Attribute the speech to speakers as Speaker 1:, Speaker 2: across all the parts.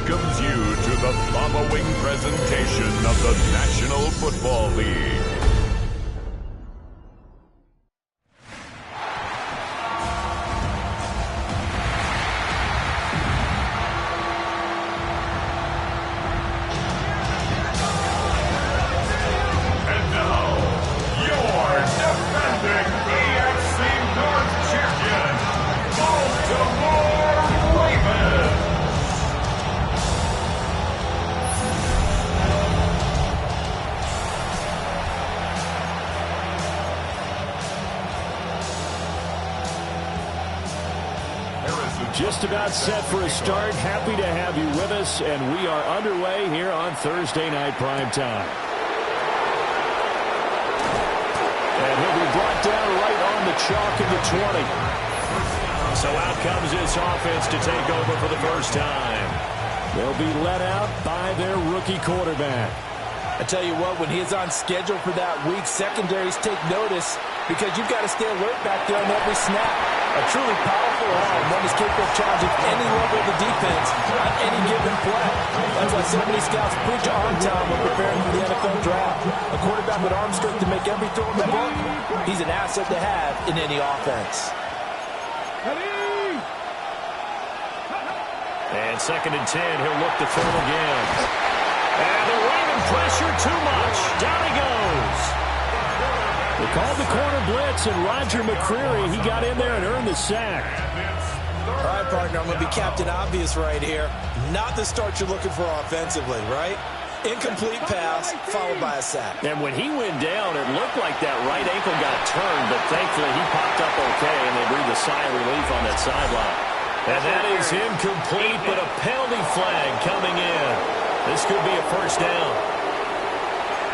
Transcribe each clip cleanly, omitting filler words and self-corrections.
Speaker 1: welcomes you to the following presentation of the National Football League. And now, your defending AFC North champion, Baltimore Ravens.
Speaker 2: Just about set for a start. Happy to have you with us, and we are underway here on Thursday Night Primetime. And he'll be brought down right on the chalk in the 20. So out comes this offense to take over for the first time. They'll be let out by their rookie quarterback.
Speaker 3: I tell you what, when he's on schedule for that week, secondaries take notice because you've got to stay alert back there on every snap. A truly powerful arm, one is capable of challenging any level of the defense on any given play. That's why so many scouts preach arm time when preparing for the NFL draft. A quarterback with arm strength to make every throw in the book, he's an asset to have in any offense.
Speaker 2: And 2nd and 10, he'll look to throw again. And they're running pressure too much. Down he goes. They called the corner blitz, and Roger McCreary, he got in there and earned the sack.
Speaker 3: All right, partner, I'm going to be Captain Obvious right here. Not the start you're looking for offensively, right? Incomplete pass, followed by a sack.
Speaker 2: And when he went down, it looked like that right ankle got turned, but thankfully he popped up okay, and they breathed a sigh of relief on that sideline. And that is incomplete, but a penalty flag coming in. This could be a first down.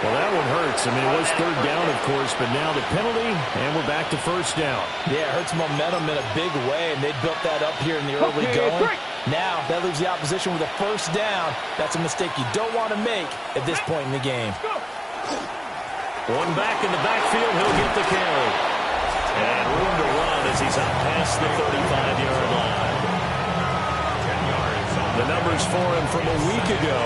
Speaker 2: Well, that one hurts. I mean, it was 3rd down, of course, but now the penalty, and we're back to first down.
Speaker 3: Yeah, it hurts momentum in a big way, and they built that up here in the early going. Now, that leaves the opposition with a first down. That's a mistake you don't want to make at this point in the game.
Speaker 2: One back in the backfield, he'll get the carry. And room to run as he's out past the 35-yard line. The numbers for him from a week ago.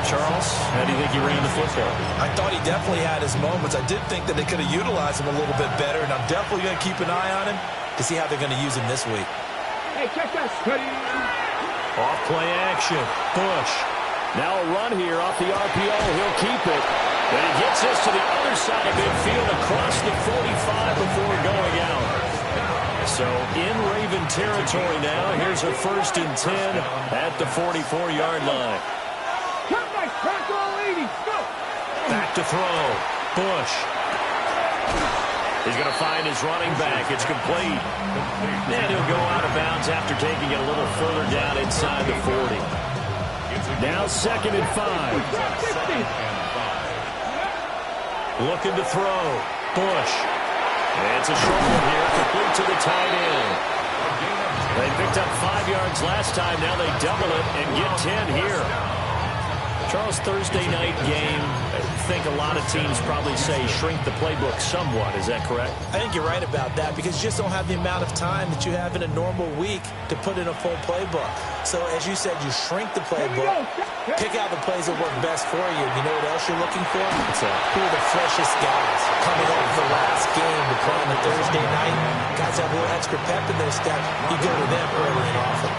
Speaker 2: Charles, how do you think he ran the football?
Speaker 3: I thought he definitely had his moments. I did think that they could have utilized him a little bit better, and I'm definitely going to keep an eye on him to see how they're going to use him this week.
Speaker 4: Hey, check that.
Speaker 2: Off play action. Bush. Now a run here off the RPO. He'll keep it. But he gets this to the other side of midfield across the 45 before going out. So in Raven territory now. Here's a 1st and 10 at the 44-yard line. Back to throw. Bush. He's going to find his running back. It's complete. And he'll go out of bounds after taking it a little further down inside the 40. Now 2nd and 5. Looking to throw. Bush. And it's a short one here. Complete to the tight end. They picked up 5 yards last time. Now they double it and get 10 here. Charles, Thursday night game, I think a lot of teams probably say shrink the playbook somewhat. Is that correct?
Speaker 3: I think you're right about that because you just don't have the amount of time that you have in a normal week to put in a full playbook. So, as you said, you shrink the playbook, pick out the plays that work best for you. You know what else you're looking for? Who are the freshest guys coming up for the last game to play on the Thursday night? Guys have a little extra pep in their step. You go to them early and often.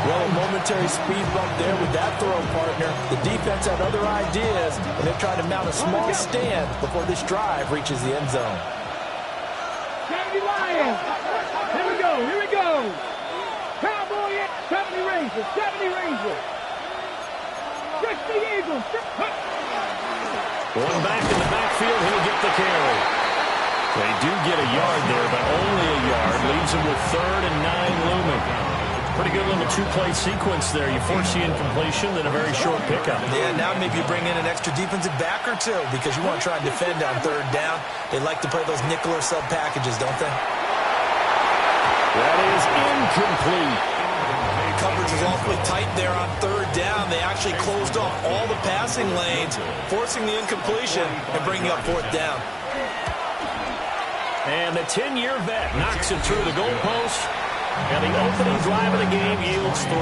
Speaker 3: Well, a momentary speed bump there with that throw, partner. The defense had other ideas, and they're trying to mount a small stand before this drive reaches the end zone.
Speaker 4: 70 Lions. Here we go. Here we go. Cowboy 70 Rangers. 70 Rangers. 60 Eagles.
Speaker 2: One back in the backfield. He'll get the carry. They do get a yard there, but only a yard. Leaves him with 3rd and 9 looming. Pretty good little 2-play sequence there. You force the incompletion, then a very short pickup.
Speaker 3: Yeah, now maybe you bring in an extra defensive back or two because you want to try and defend on 3rd down. They like to play those nickel or sub packages, don't they?
Speaker 2: That is incomplete.
Speaker 3: Coverage is awfully tight there on 3rd down. They actually closed off all the passing lanes, forcing the incompletion and bringing up 4th down.
Speaker 2: And the 10-year vet knocks it through the goalpost. And the opening drive of the game yields 3.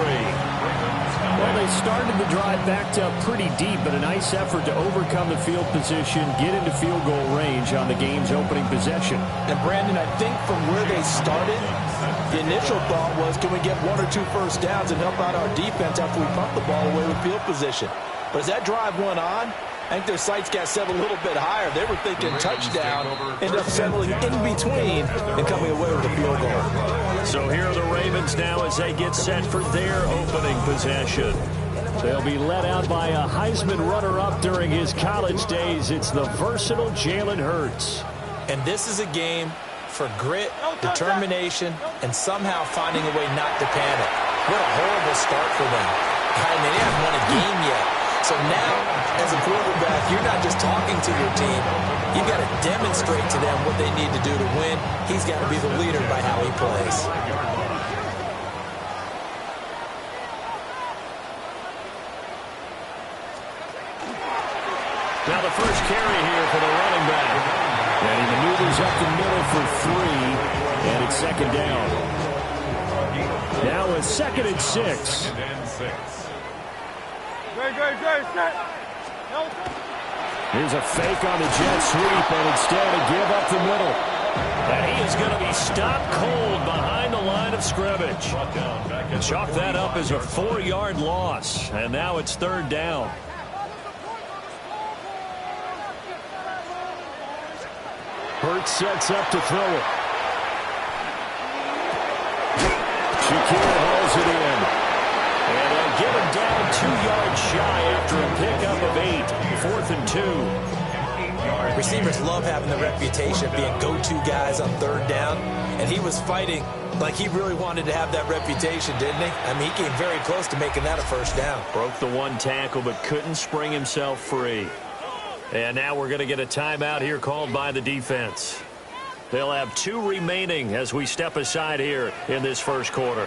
Speaker 2: Well, they started the drive backed up pretty deep, but a nice effort to overcome the field position, get into field goal range on the game's opening possession.
Speaker 3: And, Brandon, I think from where they started, the initial thought was, can we get 1 or 2 first downs and help out our defense after we pump the ball away with field position? But as that drive went on, I think their sights got set a little bit higher. They were thinking touchdown, ended up settling in between and coming away with a field goal.
Speaker 2: So here are the Ravens now as they get set for their opening possession. They'll be led out by a Heisman runner-up during his college days. It's the versatile Jalen Hurts.
Speaker 3: And this is a game for grit, determination, and somehow finding a way not to panic. What a horrible start for them. I mean, they haven't won a game yet. So now, as a quarterback, you're not just talking to your team. You've got to demonstrate to them what they need to do to win. He's got to be the leader by how he plays.
Speaker 2: Now the first carry here for the running back. And he maneuvers up the middle for 3, and it's second down. Now it's 2nd and 6. Here's a fake on the jet sweep, and instead a give up the middle. And he is going to be stopped cold behind the line of scrimmage. Chalk that up as a 4-yard loss, and now it's 3rd down. Hurts sets up to throw it. Shakir hauls it in. And they'll get him down 2 yards shy after a pickup of 8. 4th and 2.
Speaker 3: Receivers love having the reputation of being go-to guys on 3rd down. And he was fighting like he really wanted to have that reputation, didn't he? I mean, he came very close to making that a 1st down.
Speaker 2: Broke the 1 tackle, but couldn't spring himself free. And now we're going to get a timeout here called by the defense. They'll have 2 remaining as we step aside here in this first quarter.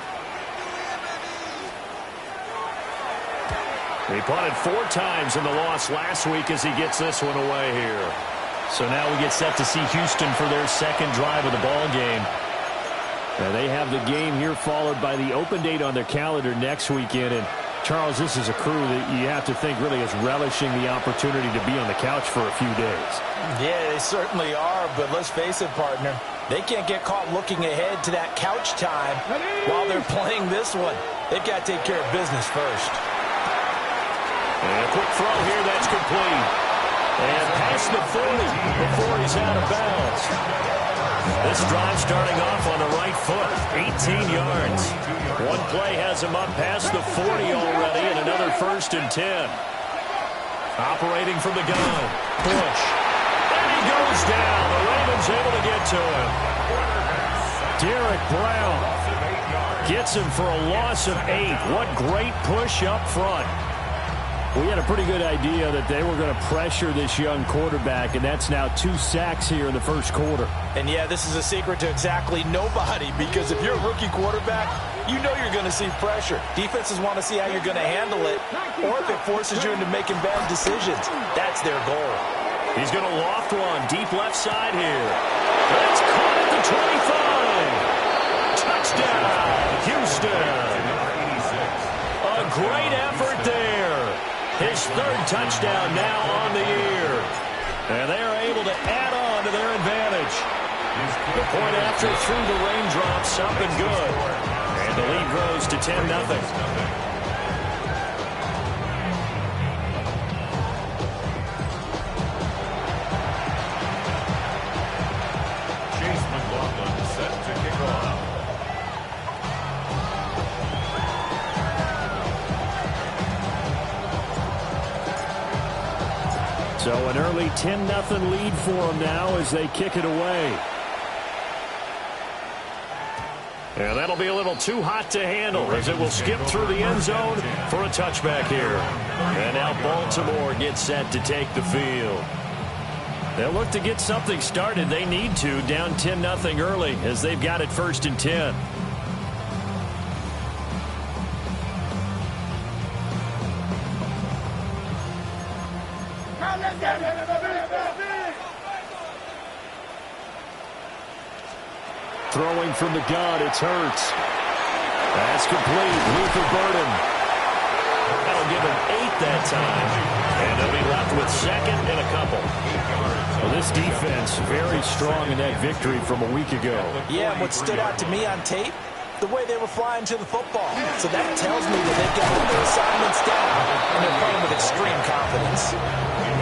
Speaker 2: He punted 4 times in the loss last week as he gets this one away here. So now we get set to see Houston for their 2nd drive of the ball game. And they have the game here followed by the open date on their calendar next weekend. And Charles, this is a crew that you have to think really is relishing the opportunity to be on the couch for a few days.
Speaker 3: Yeah, they certainly are, but let's face it, partner. They can't get caught looking ahead to that couch time while they're playing this one. They've got to take care of business first.
Speaker 2: And a quick throw here, that's complete. And past the 40 before he's out of bounds. This drive starting off on the right foot, 18 yards. One play has him up past the 40 already, and another 1st and 10. Operating from the gun. Push. And he goes down. The Ravens able to get to him. Derek Brown gets him for a loss of 8. What great push up front. We had a pretty good idea that they were going to pressure this young quarterback, and that's now 2 sacks here in the first quarter.
Speaker 3: And, yeah, this is a secret to exactly nobody, because if you're a rookie quarterback, you know you're going to see pressure. Defenses want to see how you're going to handle it, or if it forces you into making bad decisions. That's their goal.
Speaker 2: He's going to loft one deep left side here. That's caught at the 25. Touchdown, Houston. A great effort there. His 3rd touchdown now on the year. And they are able to add on to their advantage. The point after through the raindrops up and good. And the lead grows to 10-0. So an early 10-0 lead for them now as they kick it away. And that'll be a little too hot to handle as it will skip through the end zone for a touchback here. And now Baltimore gets set to take the field. They'll look to get something started. They need to, down 10-0 early as they've got it 1st and 10. Throwing from the gun, it's Hurts. That's complete. Luther Burden. give him 8 that time. And they'll be left with second and a couple.
Speaker 5: Well, this defense very strong in that victory from a week ago.
Speaker 3: Yeah, and what stood out to me on tape, the way they were flying to the football. So that tells me that they've got all their assignments down, and they're playing with extreme confidence.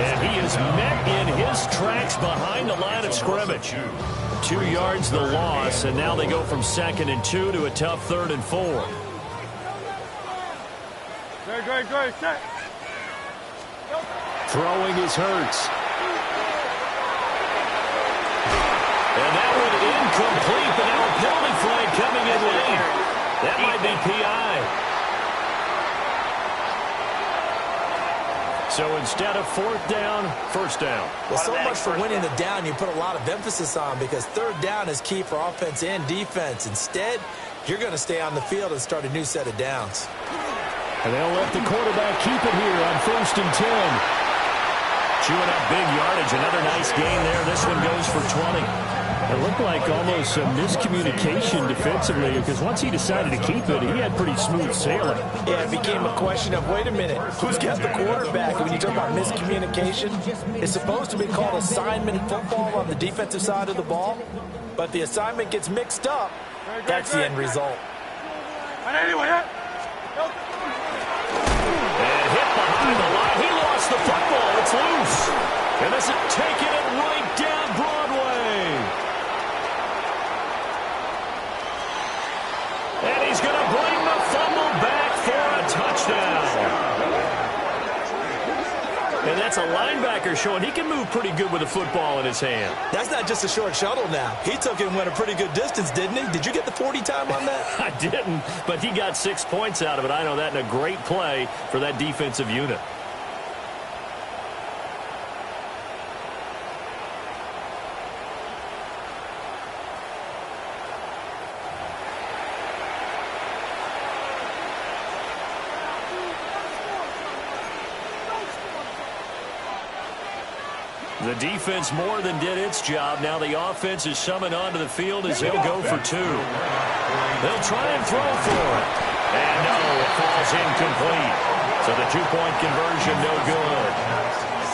Speaker 2: And he is met in his tracks behind the line of scrimmage. 2 yards the loss, and now they go from 2nd and 2 to a tough 3rd and 4.
Speaker 4: Go, set.
Speaker 5: Throwing is Hurts.
Speaker 2: And that one incomplete, but now a penalty flag coming in late. That might be PI. So instead of 4th down, 1st down.
Speaker 3: Well, so much for winning the down you put a lot of emphasis on, because 3rd down is key for offense and defense. Instead, you're going to stay on the field and start a new set of downs.
Speaker 5: And they'll let the quarterback keep it here on 1st and 10.
Speaker 2: Chewing up big yardage. Another nice gain there. This one goes for 20.
Speaker 5: It looked like almost some miscommunication defensively, because once he decided to keep it, he had pretty smooth sailing.
Speaker 3: Yeah, it became a question of, wait a minute, who's got the quarterback? And when you talk about miscommunication, it's supposed to be called assignment football on the defensive side of the ball, but the assignment gets mixed up. That's the end result.
Speaker 2: And hit behind the line. He lost the football. It's loose. And this is taking it right down Broadway. And he's going to bring the fumble back for a touchdown. And that's a linebacker showing he can move pretty good with a football in his hand.
Speaker 3: That's not just a short shuttle now. He took it and went a pretty good distance, didn't he? Did you get the 40 time on that?
Speaker 2: I didn't, but he got 6 points out of it. I know that in a great play for that defensive unit. The defense more than did its job. Now the offense is summoned onto the field as they'll go for 2. They'll try and throw for it. And no, it falls incomplete. So the 2-point conversion no good.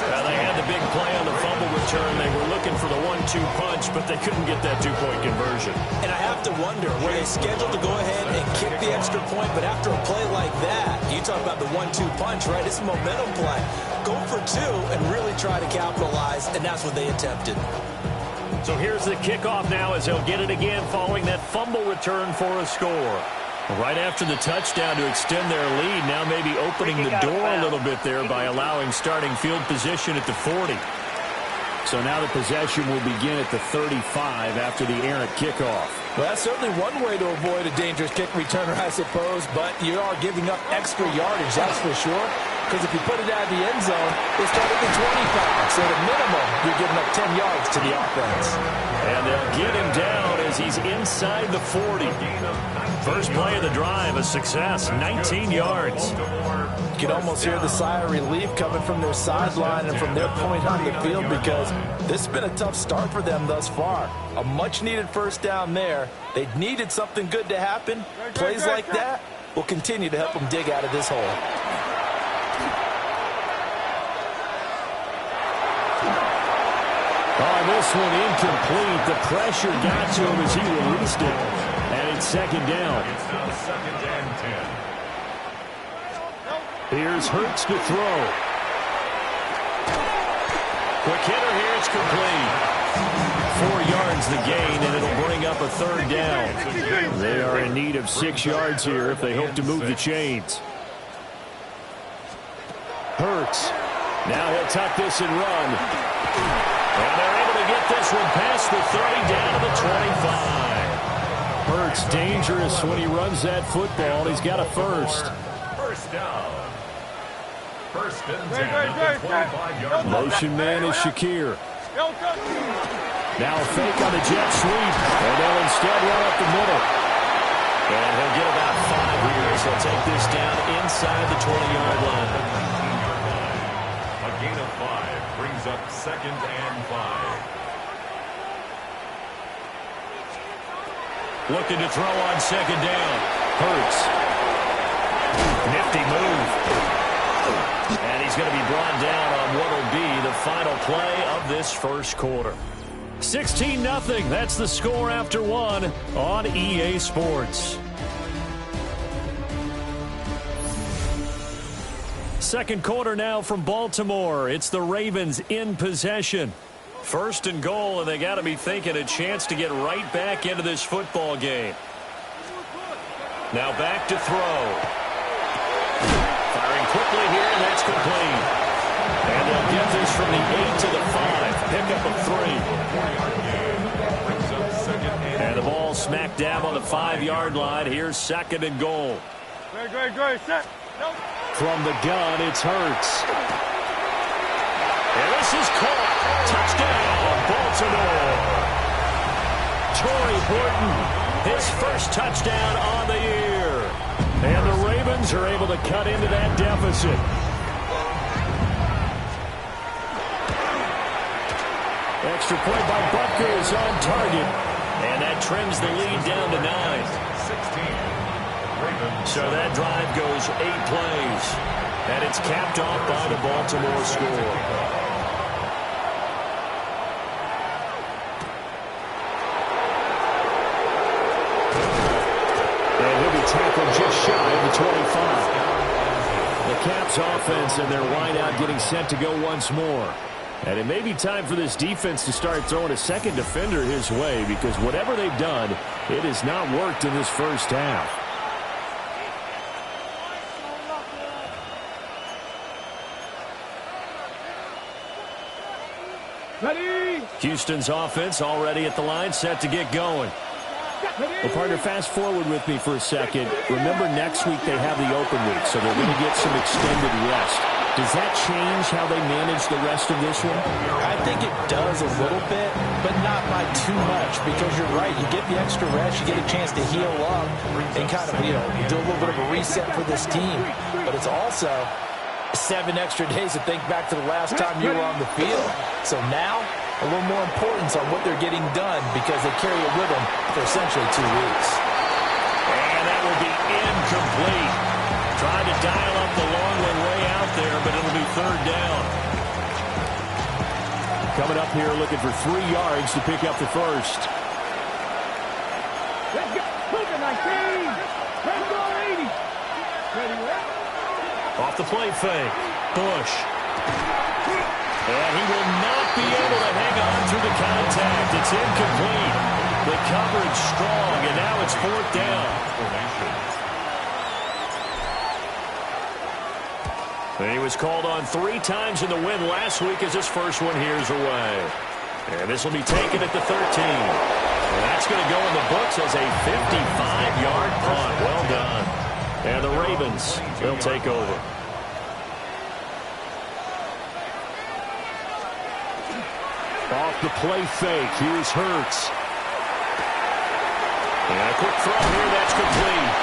Speaker 2: They had the big play on the fumble return. They were looking for the 1-2 punch, but they couldn't get that 2-point conversion.
Speaker 3: And I have to wonder, were they scheduled to go ahead and kick the extra point, but after a play like that, you talk about the 1-2 punch, right? It's a momentum play. Go for 2 and really try to capitalize, and that's what they attempted.
Speaker 2: So here's the kickoff now as they'll get it again following that fumble return for a score. Right after the touchdown to extend their lead, now maybe opening the door a little bit there by allowing starting field position at the 40.
Speaker 5: So now the possession will begin at the 35 after the errant kickoff.
Speaker 3: Well, that's certainly one way to avoid a dangerous kick returner, I suppose, but you are giving up extra yardage, that's for sure. Because if you put it out of the end zone, they start at the 25. So at minimum, you're giving up 10 yards to the offense.
Speaker 2: And they'll get him down as he's inside the 40. First play of the drive, a success, 19 yards.
Speaker 3: You can almost hear the sigh of relief coming from their sideline and from their point on the field, because this has been a tough start for them thus far. A much-needed first down there. They needed something good to happen. Plays like that will continue to help them dig out of this hole.
Speaker 5: Oh, this one incomplete. The pressure got to him as he released it. And it's 2nd down.
Speaker 1: It's now 2nd and 10.
Speaker 5: Here's Hurts to throw.
Speaker 2: Quick hitter here, it's complete. 4 yards the gain, and it'll bring up a 3rd down.
Speaker 5: They are in need of 6 yards here if they hope to move the chains. Hurts.
Speaker 2: Now he'll tuck this and run. And they're able to get this one past the 30 down to the 25.
Speaker 5: Hurts dangerous when he runs that football. He's got a first.
Speaker 1: First down. 1st and 10 at the 25-yard line.
Speaker 5: Motion man is Shakir. Now a fake on the jet sweep. And they'll instead run up the middle.
Speaker 2: And he'll get about 5 here, so he'll take this down inside the 20-yard line.
Speaker 1: A gain of 5 brings up 2nd and 5.
Speaker 2: Looking to throw on 2nd down. Hurts. Nifty move. going to be brought down on what will be the final play of this first quarter. 16-0. That's the score after one on EA Sports. Second quarter now from Baltimore. It's the Ravens in possession. First and goal, and they got to be thinking a chance to get right back into this football game. Now back to throw. Firing quickly here, and that's complete. And they'll get this from the 8 to the 5. Pick up a 3. And the ball smack dab on the 5-yard line. Here's second and goal.
Speaker 4: Great, set.
Speaker 2: From the gun, it's Hurts. And this is caught. Touchdown, Baltimore. Torrey Horton, his first touchdown on the year. And the Ravens are able to cut into that deficit. Extra point by Butker is on target. And that trims the lead down to 9. 16. So that drive goes 8 plays. And it's capped off by the Baltimore score. And he'll be tackled just shy of the 25. The Caps offense and their wideout getting set to go once more. And it may be time for this defense to start throwing a second defender his way, because whatever they've done, it has not worked in this first half.
Speaker 4: Ready?
Speaker 2: Houston's offense already at the line, set to get going. Well, partner, fast forward with me for a second. Remember, next week they have the open week, so they're going to get some extended rest. Does that change how they manage the rest of this one?
Speaker 3: I think it does a little bit, but not by too much, because you're right. You get the extra rest, you get a chance to heal up and kind of, do a little bit of a reset for this team. But it's also 7 extra days to think back to the last time you were on the field. So now, a little more importance on what they're getting done, because they carry it with them for essentially 2 weeks.
Speaker 2: And that will be incomplete. Trying to dial up the long one way out there, but it'll be third down. Coming up here looking for 3 yards to pick up the first.
Speaker 4: Let's go. Move it, 19. Let's go, 80. Ready,
Speaker 2: Off the play fake. Bush. And he will not be able to hang on through the contact. It's incomplete. The coverage strong, and now it's fourth down. And he was called on 3 times in the win last week as his first one here's away. And this will be taken at the 13. And that's going to go in the books as a 55-yard punt. Well done. And the Ravens, they'll take over. Off the play fake. Here's Hurts. And a quick throw here. That's complete.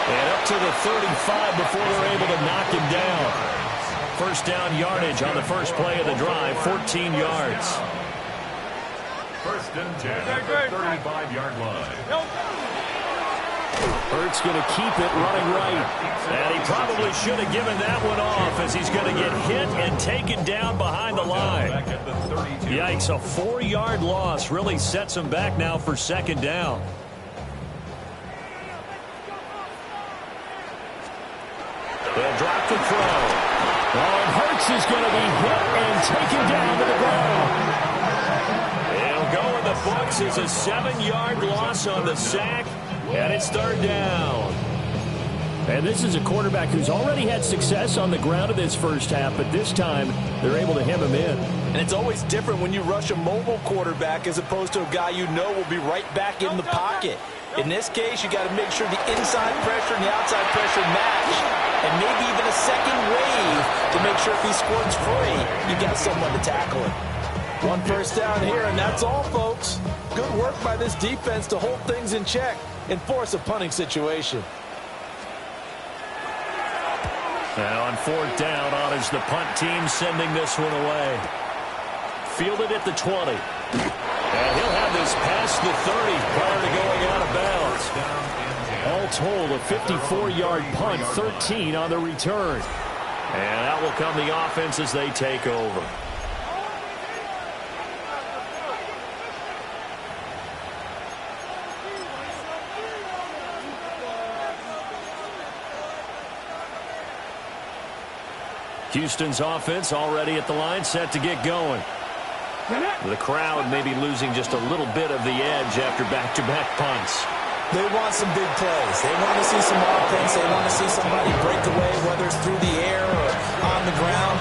Speaker 2: And up to the 35 before they're able to knock him down. First down yardage on the first play of the drive, 14 yards.
Speaker 1: First and 10 at the 35-yard line.
Speaker 2: Hurts going to keep it running right. And he probably should have given that one off, as he's going to get hit and taken down behind the line. Yikes, a 4-yard loss really sets him back now for second down. They'll drop the throw. Oh, and Hurts is going to be hit and taken down to the ground. It'll go in the books as a 7-yard loss on the sack, and it's third down. And this is a quarterback who's already had success on the ground in this first half, but this time they're able to hem him in.
Speaker 3: And it's always different when you rush a mobile quarterback as opposed to a guy you know will be right back in the pocket. In this case, you got to make sure the inside pressure and the outside pressure match, and maybe even a second wave to make sure if he squirts free, you got someone to tackle him. 1 first down here, and that's all, folks. Good work by this defense to hold things in check and force a punting situation.
Speaker 2: Now on fourth down, on is the punt team sending this one away. Fielded at the 20. And he'll have this past the 30 prior to going out of bounds. All told, a 54-yard punt, 13 on the return. And out will come the offense as they take over. Houston's offense already at the line, set to get going. The crowd may be losing just a little bit of the edge after back-to-back punts.
Speaker 3: They want some big plays. They want to see some offense. They want to see somebody break away, whether it's through the air or on the ground.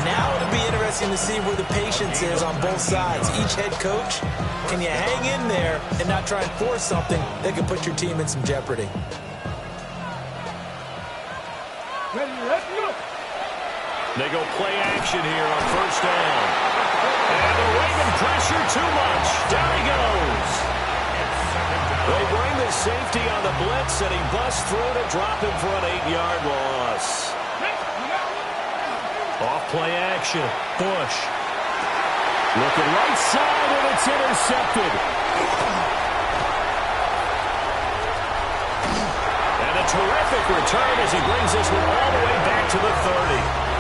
Speaker 3: Now it'll be interesting to see where the patience is on both sides. Each head coach, can you hang in there and not try and force something that could put your team in some jeopardy?
Speaker 2: They go play action here on first down. And the Raven pressure too much. Down he goes. They bring the safety on the blitz, and he busts through to drop him for an 8-yard loss. Off play action. Bush.
Speaker 5: Looking right side, and it's intercepted.
Speaker 2: And a terrific return as he brings this one all the way back to the 30.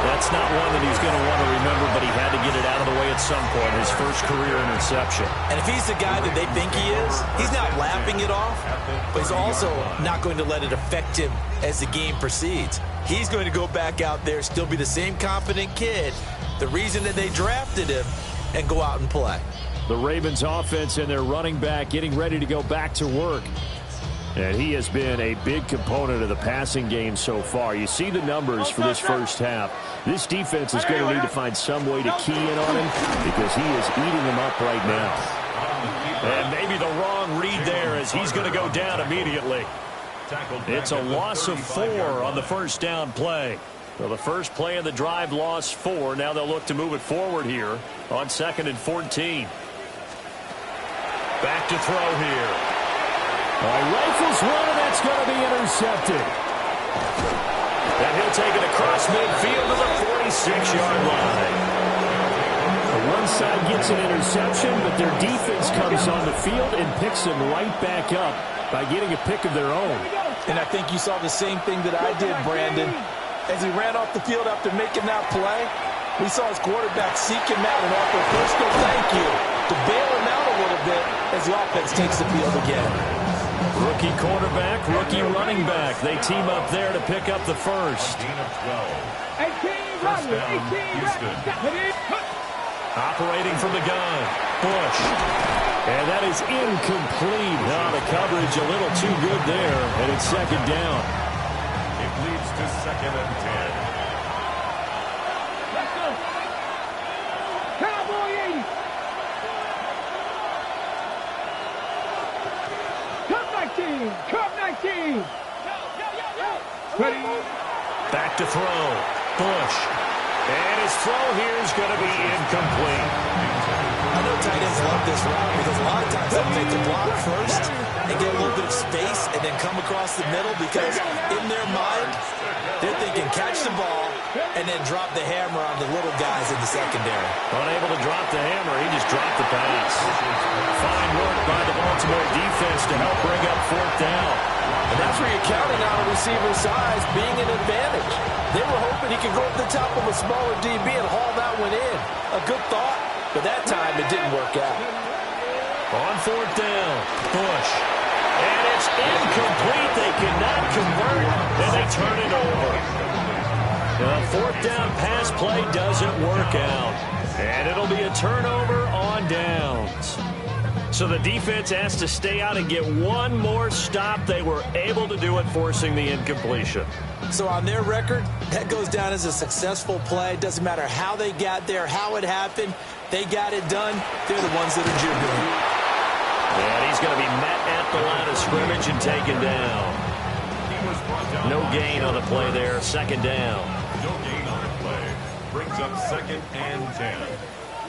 Speaker 2: That's not one that he's going to want to remember, but he had to get it out of the way at some point, his first career interception.
Speaker 3: And if he's the guy that they think he is, he's not lapping it off, but he's also not going to let it affect him as the game proceeds. He's going to go back out there, still be the same confident kid, the reason that they drafted him, and go out and play.
Speaker 5: The Ravens offense and their running back getting ready to go back to work. And he has been a big component of the passing game so far. You see the numbers for this first half. This defense is going to need to find some way to key in on him because he is eating them up right now.
Speaker 2: And maybe the wrong read there as he's going to go down immediately. It's a loss of 4 on the first down play. So the first play of the drive lost 4. Now they'll look to move it forward here on 2nd and 14. Back to throw here.
Speaker 5: Rifles one, and that's going to be intercepted.
Speaker 2: And he'll take it across midfield to the 46-yard line.
Speaker 5: One side gets an interception, but their defense comes on the field and picks them right back up by getting a pick of their own.
Speaker 3: And I think you saw the same thing that I did, Brandon. As he ran off the field after making that play, we saw his quarterback seek him out and offer a personal thank you to bail him out a little bit as the offense takes the field again.
Speaker 2: Rookie quarterback, rookie running back. They team up there to pick up the first.
Speaker 4: 18 runners, 18 Houston.
Speaker 2: Operating from the gun. Bush.
Speaker 5: And that is incomplete. Now the coverage a little too good there, and it's second down.
Speaker 1: It leads to 2nd and 10.
Speaker 4: Let's go. Cowboy 80. Cup 19. Ready.
Speaker 2: Back to throw. Bush. And his throw here is going to be incomplete.
Speaker 3: I know tight ends love this route because a lot of times they'll take the block first and get a little bit of space and then come across the middle because in their mind, they're thinking catch the ball and then drop the hammer on the little guys in the secondary.
Speaker 2: Unable to drop the hammer, he just dropped the pass. Fine work by the Baltimore defense to help bring up 4th down.
Speaker 3: And that's where you're counting on a receiver's size being an advantage. They were hoping he could go up the top of a smaller DB and haul that one in. A good thought, but that time it didn't work out.
Speaker 2: On 4th down, Bush. And it's incomplete. They cannot convert, and they turn it over. The 4th down pass play doesn't work out. And it'll be a turnover on downs. So the defense has to stay out and get one more stop. They were able to do it, forcing the incompletion.
Speaker 3: So on their record, that goes down as a successful play. Doesn't matter how they got there, how it happened. They got it done. They're the ones that are jubilant.
Speaker 2: And he's going to be met at the line of scrimmage and taken down. No gain on the play there. 2nd down.
Speaker 1: No gain on the play. Brings up 2nd and 10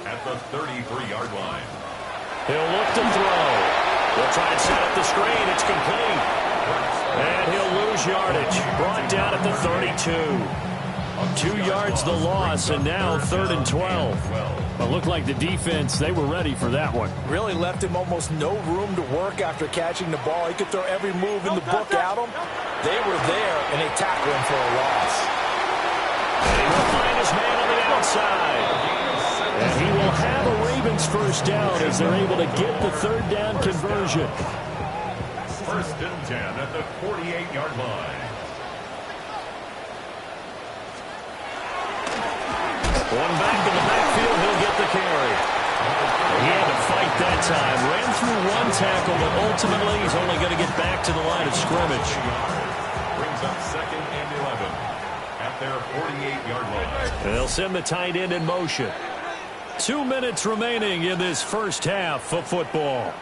Speaker 1: at the 33-yard line.
Speaker 2: He'll look to throw. They'll try and set up the screen. It's complete. And he'll lose yardage. Brought down at the 32. 2 yards the loss, and now 3rd and 12.
Speaker 5: It looked like the defense, they were ready for that one.
Speaker 3: Really left him almost no room to work after catching the ball. He could throw every move in the book at him. They were there, and they tackled him for a loss.
Speaker 5: side. And he will have a Ravens first down as they're able to get the third down conversion.
Speaker 1: First and 10 at the 48-yard line.
Speaker 2: One back in the backfield, he'll get the carry. He had to fight that time. Ran through one tackle, but ultimately he's only going to get back to the line of scrimmage.
Speaker 1: Brings up second and 11 at their 48-yard line.
Speaker 2: They'll send the tight end in motion.
Speaker 5: 2 minutes remaining in this first half of football.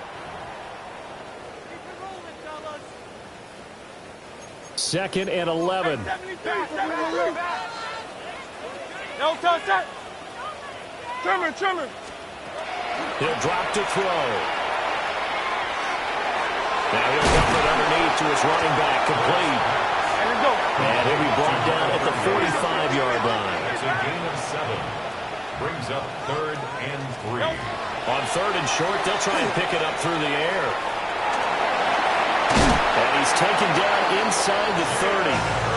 Speaker 5: Second and 11.
Speaker 4: No touch that. Trimmer.
Speaker 2: He'll drop to throw. Now he'll dump it underneath to his running back, complete. And he'll be brought down at the 45-yard line.
Speaker 1: It's a gain of 7. Brings up third and 3.
Speaker 2: On third and short, they'll try and pick it up through the air. And he's taken down inside the 30.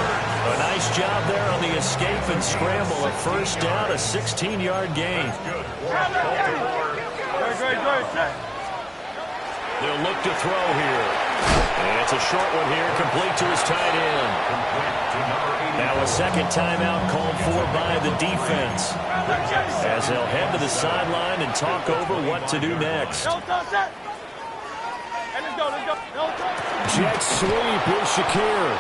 Speaker 2: A nice job there on the escape and scramble. A first down, a 16-yard gain. They'll look to throw here. And it's a short one here, complete to his tight end. Now a second timeout called for by the defense, as they'll head to the sideline and talk over what to do next.
Speaker 5: Jet sweep with Shakir.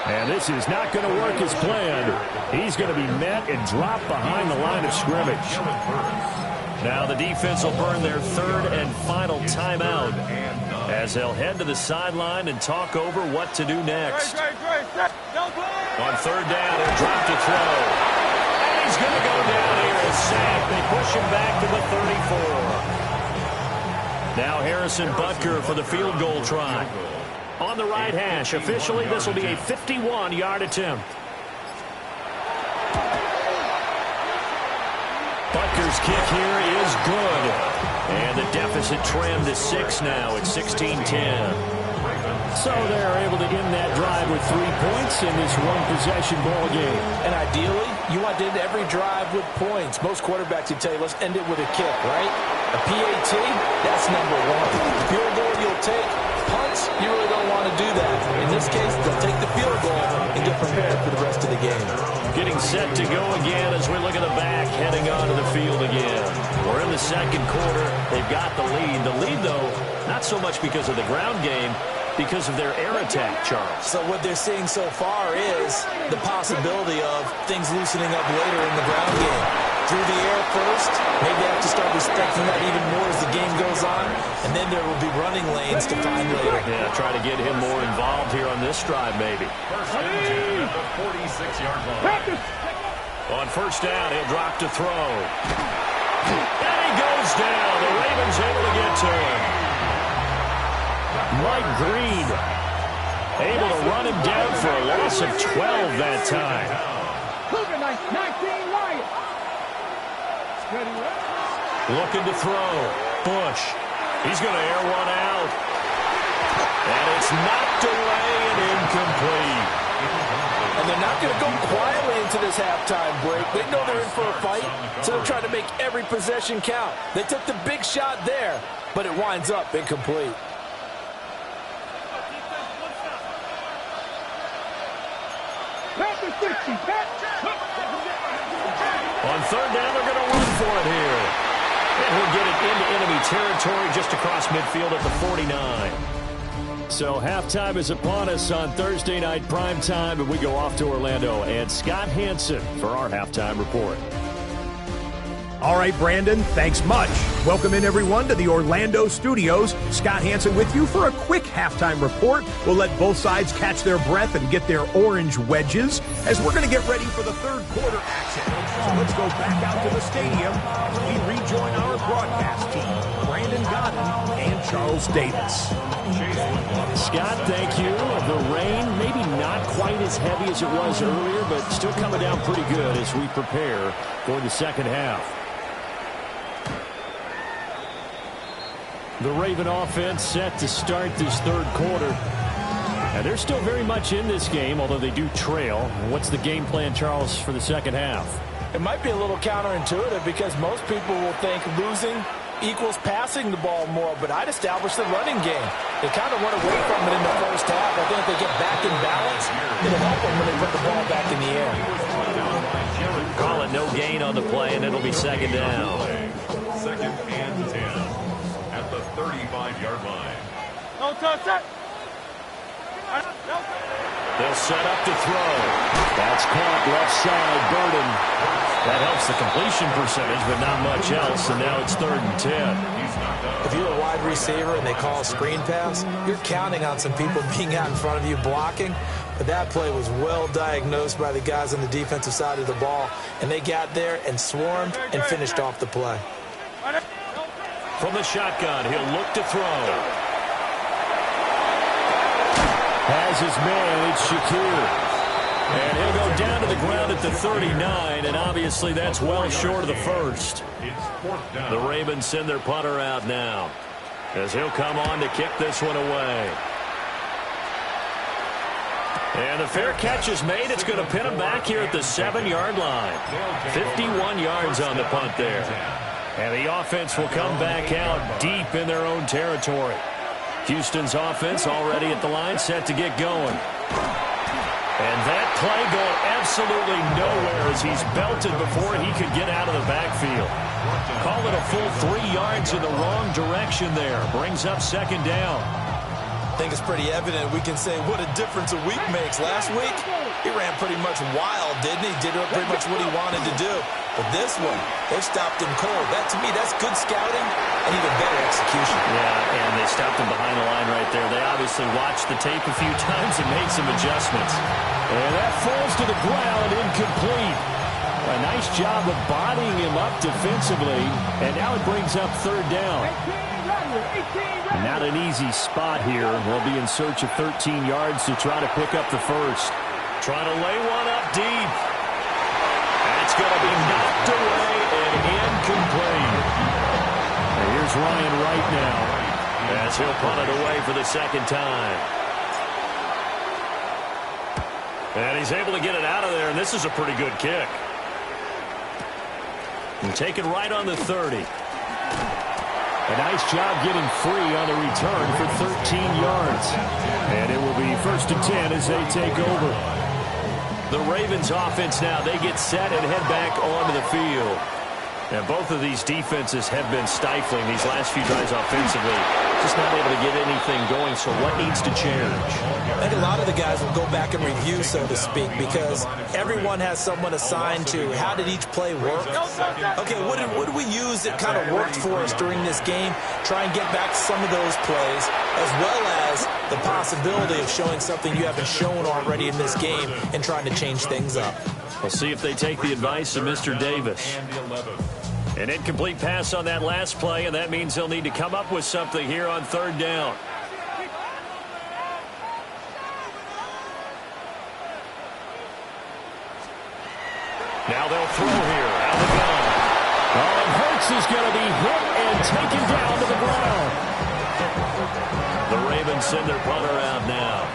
Speaker 5: And this is not going to work as planned. He's going to be met and dropped behind the line of scrimmage.
Speaker 2: Now the defense will burn their third and final timeout, as they'll head to the sideline and talk over what to do next. On third down, they'll drop to throw. And he's going to go down here and sacked. They push him back to the 34. Now Harrison Butker for the field goal try. On the right hash, officially this will be a 51-yard attempt. Butker's kick here is good. And the deficit trimmed to 6 now at 16-10.
Speaker 5: So they're able to end that drive with 3 points in this one-possession ball game.
Speaker 3: And ideally, you want to end every drive with points. Most quarterbacks would tell you, let's end it with a kick, right? A PAT, that's number one. Field goal you'll take. Punts, you really don't want to do that. In this case, they'll take the field goal and get prepared for the rest of the game.
Speaker 2: Getting set to go again as we look at the back, heading onto the field again. We're in the second quarter. They've got the lead. The lead, though, not so much because of the ground game, because of their air attack, Charles.
Speaker 3: So what they're seeing so far is the possibility of things loosening up later in the ground game. Through the air first, maybe they have to start respecting that even more as the game goes on, and then there will be running lanes to find later.
Speaker 2: Yeah, try to get him more involved here on this drive, maybe.
Speaker 1: First and 10 at the 46-yard line.
Speaker 2: On first down, he'll drop to throw. And he goes down. The Ravens able to get to him.
Speaker 5: Mike Green able to run him down for a loss of 12 that time.
Speaker 2: Looking to throw. Bush. He's going to air one out. And it's knocked away and incomplete.
Speaker 3: And they're not going to go quietly into this halftime break. They know they're in for a fight, so they're trying to make every possession count. They took the big shot there, but it winds up incomplete.
Speaker 2: On third down, they're going to run for it here. And he'll get it into enemy territory just across midfield at the 49.
Speaker 5: So halftime is upon us on Thursday night primetime, and we go off to Orlando. And Scott Hansen for our halftime report.
Speaker 6: All right, Brandon, thanks much. Welcome in, everyone, to the Orlando studios. Scott Hansen with you for a quick halftime report. We'll let both sides catch their breath and get their orange wedges as we're going to get ready for the third quarter action. So let's go back out to the stadium as we rejoin our broadcast team, Brandon Godden and Charles Davis.
Speaker 5: Scott, thank you. The rain, maybe not quite as heavy as it was earlier, but still coming down pretty good as we prepare for the second half. The Raven offense set to start this third quarter. And they're still very much in this game, although they do trail. What's the game plan, Charles, for the second half?
Speaker 3: It might be a little counterintuitive because most people will think losing equals passing the ball more, but I'd establish the running game. They kind of went away from it in the first half. I think if they get back in balance, it'll help them when they put the ball back in the air.
Speaker 2: Call it no gain on the play, and it'll be second down.
Speaker 1: Second and 10 at the 35-yard line.
Speaker 4: No touch that.
Speaker 2: They'll set up to throw. That's caught left side, Burden. That helps the completion percentage, but not much else, and now it's 3rd and 10.
Speaker 3: If you're a wide receiver and they call a screen pass, you're counting on some people being out in front of you blocking. But that play was well diagnosed by the guys on the defensive side of the ball, and they got there and swarmed and finished off the play.
Speaker 2: From the shotgun, he'll look to throw. Has his man, it's Shakir. And he'll go down to the ground at the 39, and obviously that's well short of the first. The Ravens send their punter out now, as he'll come on to kick this one away. And the fair catch is made. It's going to pin him back here at the 7-yard line. 51 yards on the punt there. And the offense will come back out deep in their own territory. Houston's offense already at the line, set to get going. And that play going absolutely nowhere as he's belted before he could get out of the backfield. Call it a full 3 yards in the wrong direction there. Brings up second down.
Speaker 3: I think it's pretty evident we can say what a difference a week makes. Last week, he ran pretty much wild, didn't he? Did pretty much what he wanted to do. But this one, they stopped him cold. That, to me, that's good scouting and even better execution.
Speaker 2: Yeah, and they stopped him behind the line right there. They obviously watched the tape a few times and made some adjustments. And that falls to the ground, incomplete. A nice job of bodying him up defensively, and now it brings up 3rd down. Not an easy spot here. They'll be in search of 13 yards to try to pick up the first. Trying to lay one up deep. That's going to be knocked away and incomplete. And here's Ryan Wright now, as he'll punt it away for the second time. And he's able to get it out of there, and this is a pretty good kick. And take it right on the 30. A nice job getting free on the return for 13 yards. And it will be 1st and 10 as they take over. The Ravens offense now, they get set and head back onto the field. And both of these defenses have been stifling these last few drives offensively. Just not able to get anything going, so what needs to change?
Speaker 3: I think a lot of the guys will go back and review, so to speak, because everyone has someone assigned to how did each play work. Okay, what did we use that kind of worked for us during this game? Try and get back some of those plays, as well as the possibility of showing something you haven't shown already in this game and trying to change things up.
Speaker 2: We'll see if they take the advice of Mr. Davis. An incomplete pass on that last play, and that means they'll need to come up with something here on 3rd down. Now they'll throw here out of the gun. Oh, and Hurts is going to be hit and taken down to the ground. The Ravens send their punter out now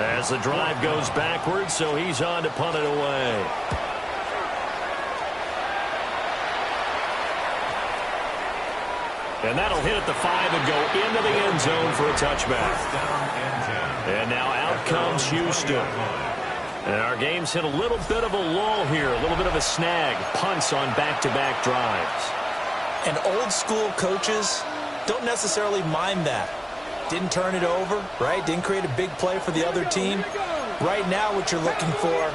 Speaker 2: as the drive goes backwards, so he's on to punt it away. And that'll hit at the 5 and go into the end zone for a touchback. And now out comes Houston. And our game's hit a little bit of a lull here, a little bit of a snag. Punts on back-to-back drives.
Speaker 3: And old-school coaches don't necessarily mind that. Didn't turn it over, right? Didn't create a big play for the other team. Right now what you're looking for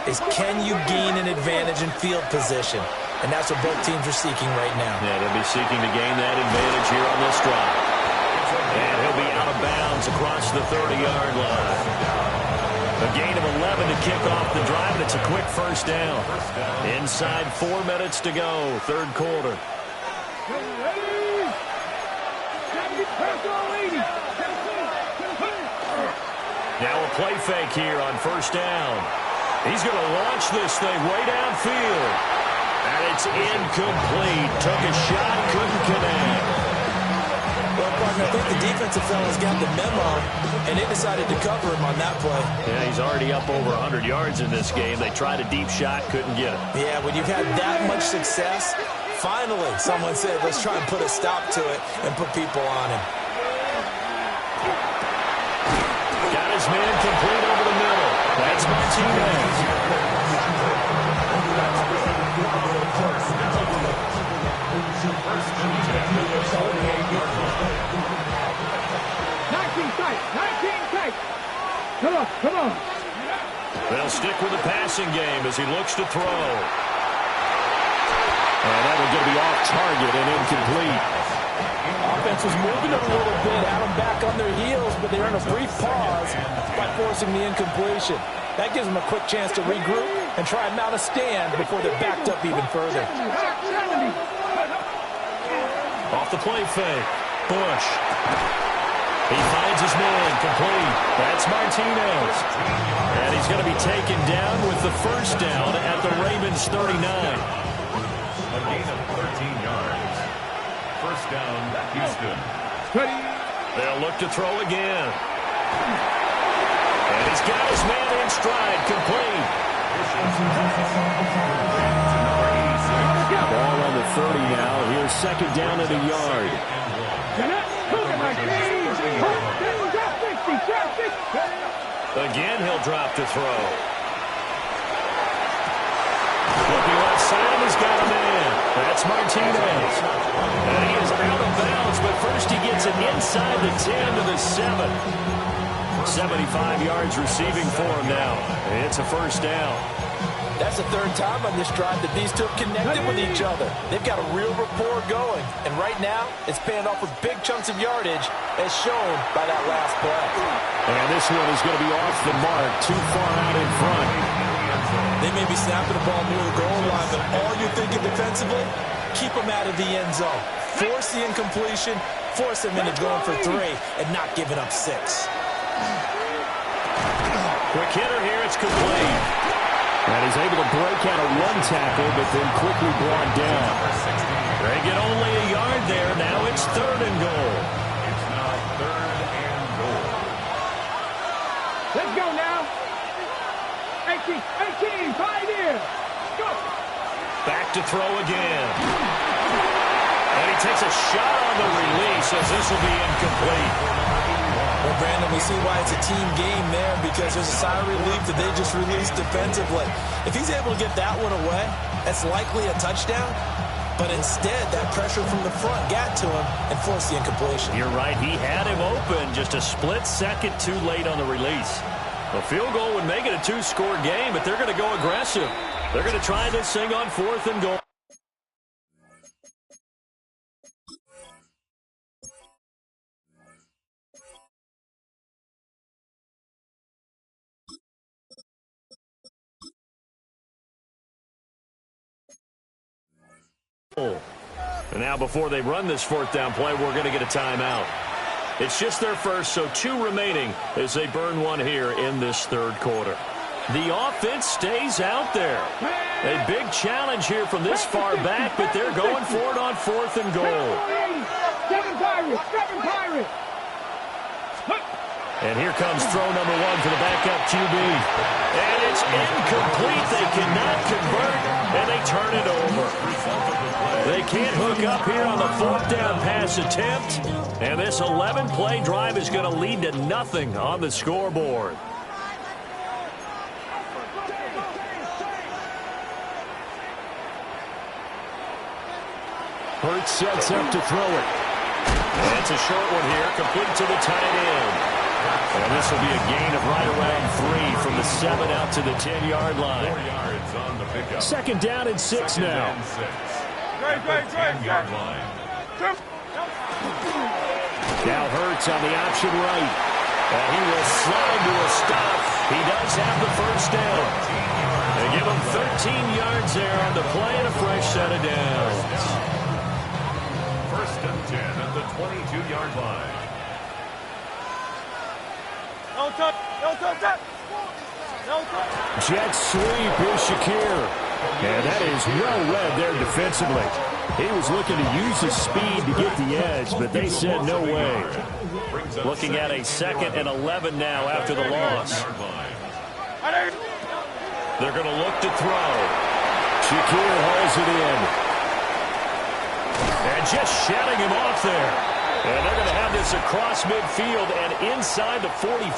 Speaker 3: is can you gain an advantage in field position? And that's what both teams are seeking right now.
Speaker 2: Yeah, they'll be seeking to gain that advantage here on this drive. And he'll be out of bounds across the 30-yard line. A gain of 11 to kick off the drive, and it's a quick first down. Inside 4 minutes to go, 3rd quarter. Now a play fake here on 1st down. He's going to launch this thing way downfield. And it's incomplete. Took a shot, couldn't connect.
Speaker 3: Well, Martin, I think the defensive fellas got the memo, and they decided to cover him on that play.
Speaker 5: Yeah, he's already up over 100 yards in this game. They tried a deep shot, couldn't get it.
Speaker 3: Yeah, when you've had that much success, finally someone said, let's try and put a stop to it and put people on him.
Speaker 5: Got his man complete over the middle. That's Martinez.
Speaker 4: Come on.
Speaker 5: They'll stick with the passing game as he looks to throw. And that will get to be off target and incomplete.
Speaker 3: Offense was moving a little bit, had them back on their heels, but they're in a brief pause by forcing the incompletion. That gives them a quick chance to regroup and try and mount a stand before they're backed up even further.
Speaker 5: Off the play fake. Bush. He finds his man complete. That's Martinez. And he's going to be taken down with the first down at the Ravens 39.
Speaker 1: A gain of 13 yards. First down, Houston.
Speaker 5: They'll look to throw again. And he's got his man in stride, complete. Ball on the 30 now. Here's second down at a yard. Again, he'll drop to throw. Looking left side, he's got a man. That's Martinez. And he is out of bounds, but first he gets it inside the 10 to the 7. 75 yards receiving for him now. It's a first down.
Speaker 3: That's the third time on this drive that these two have connected with each other. They've got a real rapport going. And right now, it's paying off with big chunks of yardage, as shown by that last play.
Speaker 5: And this one is going to be off the mark, too far out in front.
Speaker 3: They may be snapping the ball near the goal line, but all you're thinking defensively, keep them out of the end zone. Force the incompletion, force them into going for 3, and not giving up 6.
Speaker 5: Quick hitter here, it's complete. And he's able to break out a run tackle, but then quickly brought down. They get only a yard there. Now it's 3rd and goal.
Speaker 1: It's now 3rd and goal.
Speaker 4: Let's go now. 18, 5 here. Go.
Speaker 5: Back to throw again. And he takes a shot on the release as this will be incomplete.
Speaker 3: Well, Brandon, we see why it's a team game there, because there's a sigh of relief that they just released defensively. If he's able to get that one away, that's likely a touchdown. But instead, that pressure from the front got to him and forced the incompletion.
Speaker 5: You're right. He had him open just a split second too late on the release. A field goal would make it a 2-score game, but they're going to go aggressive. They're going to try this thing on 4th and goal. And now before they run this 4th down play, we're going to get a timeout. It's just their first, so 2 remaining as they burn one here in this 3rd quarter. The offense stays out there. A big challenge here from this far back, but they're going for it on 4th and goal.
Speaker 4: 7 Pirates.
Speaker 5: And here comes throw number 1 for the backup QB. And it's incomplete. They cannot convert, and they turn it over. They can't hook up here on the 4th down pass attempt. And this 11-play drive is going to lead to nothing on the scoreboard. Hurts sets up to throw it. And it's a short one here, complete to the tight end. And this will be a gain of right around 3 from the 7 out to the 10-yard line.
Speaker 1: 4 yards on the pickup.
Speaker 5: Second down and 6 now.
Speaker 4: Great.
Speaker 1: 10-yard line.
Speaker 5: Now Hurts on the option right. And he will slide to a stop. He does have the first down. They give him 13 yards there on the play and a fresh set of downs.
Speaker 1: 1st and 10 at the 22-yard line.
Speaker 5: Jet sweep, here's Shakir. And that is well read there defensively. He was looking to use his speed to get the edge, but they said no way.
Speaker 2: Looking at a 2nd and 11 now after the loss. They're going to look to throw.
Speaker 5: Shakir hauls it in.
Speaker 2: And just shutting him off there. And they're going to have this across midfield and inside the 45.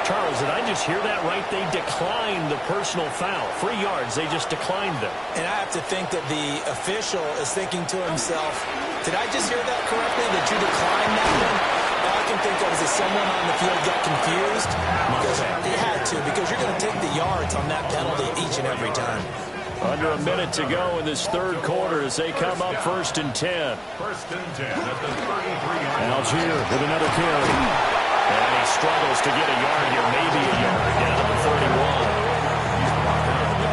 Speaker 2: Charles, did I just hear that right? They declined the personal foul. 3 yards, they just declined them.
Speaker 3: And I have to think that the official is thinking to himself, did I just hear that correctly, that you declined that one? All I can think of is that someone on the field got confused. Because he had to, because you're going to take the yards on that penalty each and every time.
Speaker 2: Under a minute to go in this 3rd quarter as they come up 1st and 10.
Speaker 1: 1st and 10 at the 33.
Speaker 5: Algier with another carry.
Speaker 2: And he struggles to get a yard here, maybe a yard, down to the 31.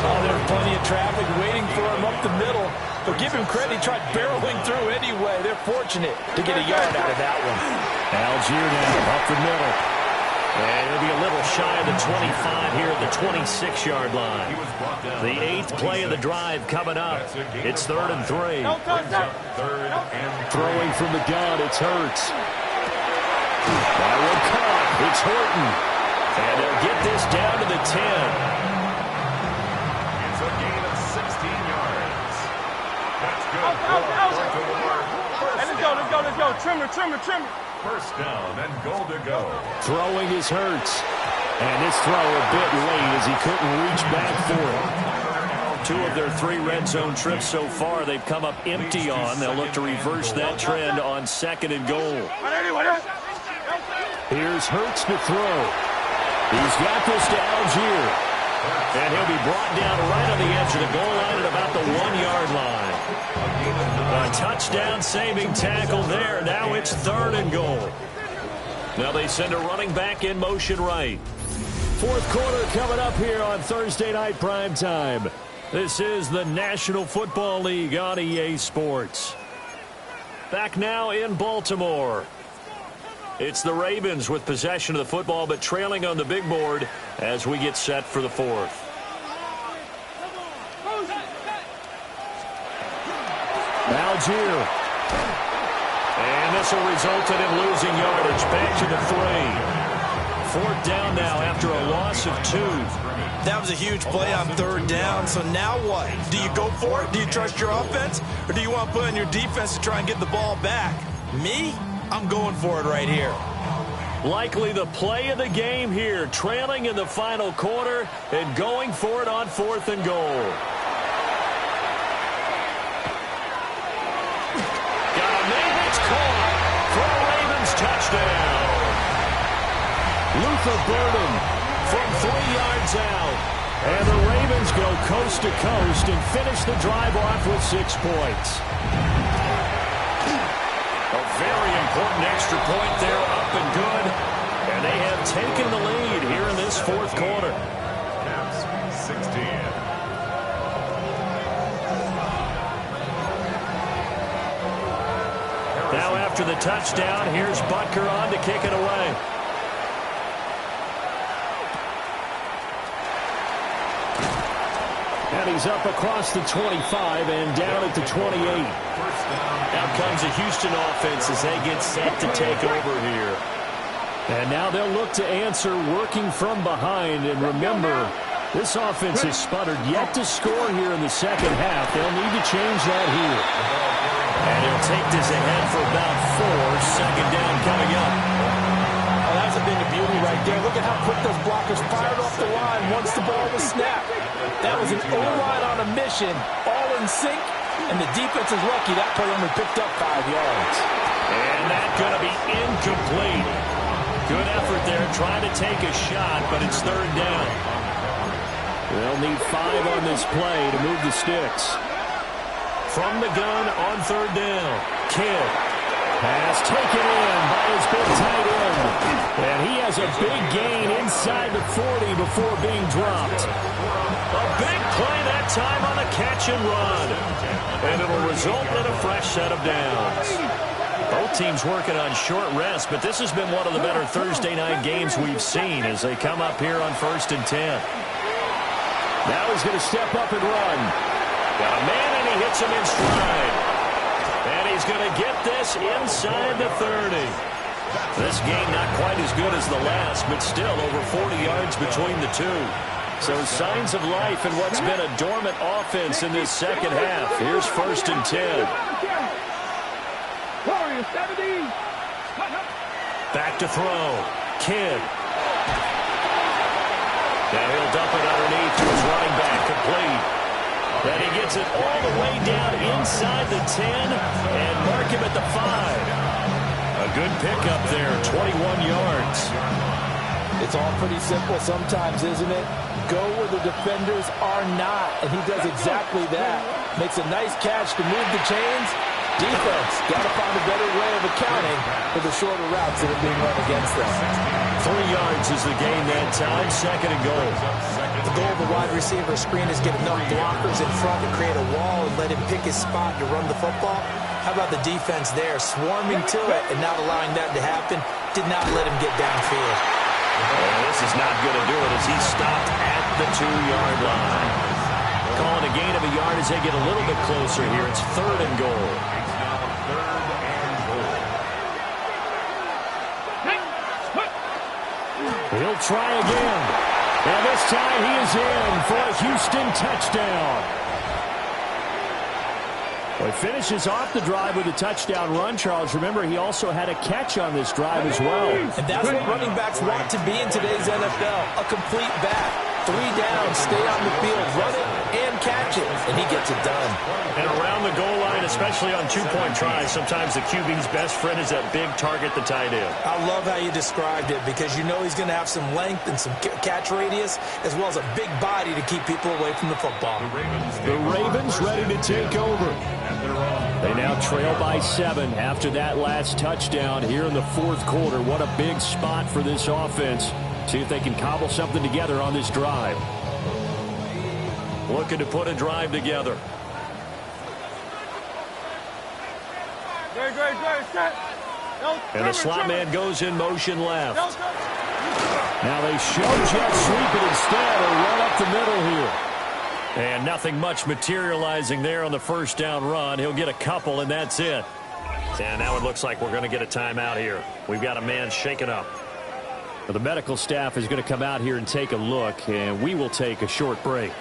Speaker 3: Oh, there's plenty of traffic waiting for him up the middle. But give him credit, he tried barreling through anyway. They're fortunate to get a yard out of that one.
Speaker 5: Algier now up the middle.
Speaker 2: And it'll be a little shy of the 25 here at the 26-yard line. The 8th play of the drive coming up. It's 3rd and 3.
Speaker 5: Throwing from the gun, it's Hurts. That one caught. It's Horton.
Speaker 2: And they'll get this down to the 10.
Speaker 1: It's a gain of 16 yards. That's good.
Speaker 4: Let's go. Trimmer.
Speaker 1: 1st down and goal to go.
Speaker 5: Throwing is Hurts. And this throw a bit late as he couldn't reach back for it.
Speaker 2: 2 of their 3 red zone trips so far they've come up empty on. They'll look to reverse that trend on 2nd and goal.
Speaker 5: Here's Hurts to throw. He's got this to Algier.
Speaker 2: And he'll be brought down right on the edge of the goal line at about the 1-yard line. A touchdown-saving tackle there. Now it's 3rd and goal. Now they send a running back in motion right.
Speaker 5: 4th quarter coming up here on Thursday Night Prime Time.
Speaker 2: This is the National Football League on EA Sports. Back now in Baltimore. It's the Ravens with possession of the football, but trailing on the big board as we get set for the 4th.
Speaker 5: Algier.
Speaker 2: And this will result in losing yardage. Back to the 3. 4th down now after a loss of 2.
Speaker 3: That was a huge play on 3rd down, so now what? Do you go for it? Do you trust your offense? Or do you want to put in your defense to try and get the ball back? Me? I'm going for it right here.
Speaker 2: Likely the play of the game here, trailing in the final quarter and going for it on 4th and goal. Got a man, it's caught for a Ravens touchdown.
Speaker 5: Luther Burden
Speaker 2: from 3 yards out.
Speaker 5: And the Ravens go coast to coast and finish the drive off with 6 points.
Speaker 2: A very important extra point there, up and good. And they have taken the lead here in this 4th quarter.
Speaker 1: Caps 16.
Speaker 2: Now after the touchdown, here's Butker on to kick it away.
Speaker 5: And he's up across the 25 and down at the 28.
Speaker 2: Out comes the Houston offense as they get set to take over here.
Speaker 5: And now they'll look to answer working from behind. And remember, this offense has sputtered yet to score here in the 2nd half. They'll need to change that here.
Speaker 2: And he'll take this ahead for about 4. 2nd down coming up.
Speaker 3: Oh, that's a bit of beauty right there. Look at how quick those blockers fired off the line once the ball was snapped. That was an O-line on a mission, all in sync. And the defense is lucky that play only picked up 5 yards.
Speaker 2: And that's going to be incomplete. Good effort there, trying to take a shot, but it's 3rd down.
Speaker 5: They'll need 5 on this play to move the sticks.
Speaker 2: From the gun on 3rd down, Kidd.
Speaker 5: Pass taken in by his big tight end. And he has a big gain inside the 40 before being dropped.
Speaker 2: A big play that time on the catch and run. And it'll result in a fresh set of downs. Both teams working on short rest, but this has been one of the better Thursday night games we've seen as they come up here on 1st and 10.
Speaker 5: Now he's going to step up and run.
Speaker 2: Got a man, and he hits him in stride. And he's going to get this inside the 30. This game not quite as good as the last, but still over 40 yards between the two. So signs of life in what's been a dormant offense in this second half. Here's 1st and 10. Back to throw. Kidd. Now he'll dump it underneath to his running back, complete. And he gets it all the way down inside the 10 and mark him at the 5. A good pickup there, 21 yards.
Speaker 3: It's all pretty simple sometimes, isn't it? Go where the defenders are not, and he does exactly that. Makes a nice catch to move the chains. Defense, got to find a better way of accounting for the shorter routes that are being run against them.
Speaker 2: 3 yards is the gain that time, 2nd and goal.
Speaker 3: The goal of the wide receiver screen is get enough blockers in front to create a wall and let him pick his spot to run the football. How about the defense there, swarming to it and not allowing that to happen? Did not let him get downfield.
Speaker 2: Well, this is not going to do it as he's stopped at the 2-yard line. Calling a gain of a yard as they get a little bit closer here. It's 3rd and goal. He'll try again. And this time he is in for a Houston touchdown.
Speaker 5: Well, he finishes off the drive with a touchdown run, Charles. Remember, he also had a catch on this drive as well.
Speaker 3: And that's what running backs want to be in today's NFL, a complete back. 3 down, stay on the field, run it, and catch it, and he gets it done.
Speaker 2: And around the goal line, especially on 2-point tries, sometimes the QB's best friend is that big target, the tight end.
Speaker 3: I love how you described it because you know he's going to have some length and some catch radius as well as a big body to keep people away from the football.
Speaker 5: The Ravens ready to take over. They now trail by 7 after that last touchdown here in the 4th quarter. What a big spot for this offense. See if they can cobble something together on this drive.
Speaker 2: Looking to put a drive together. And the slot man goes in motion left.
Speaker 5: Now they show jet sweep it instead or run up the middle here.
Speaker 2: And nothing much materializing there on the 1st down run. He'll get a couple, and that's it. And now it looks like we're going to get a timeout here. We've got a man shaken up.
Speaker 5: The medical staff is going to come out here and take a look, and we will take a short break.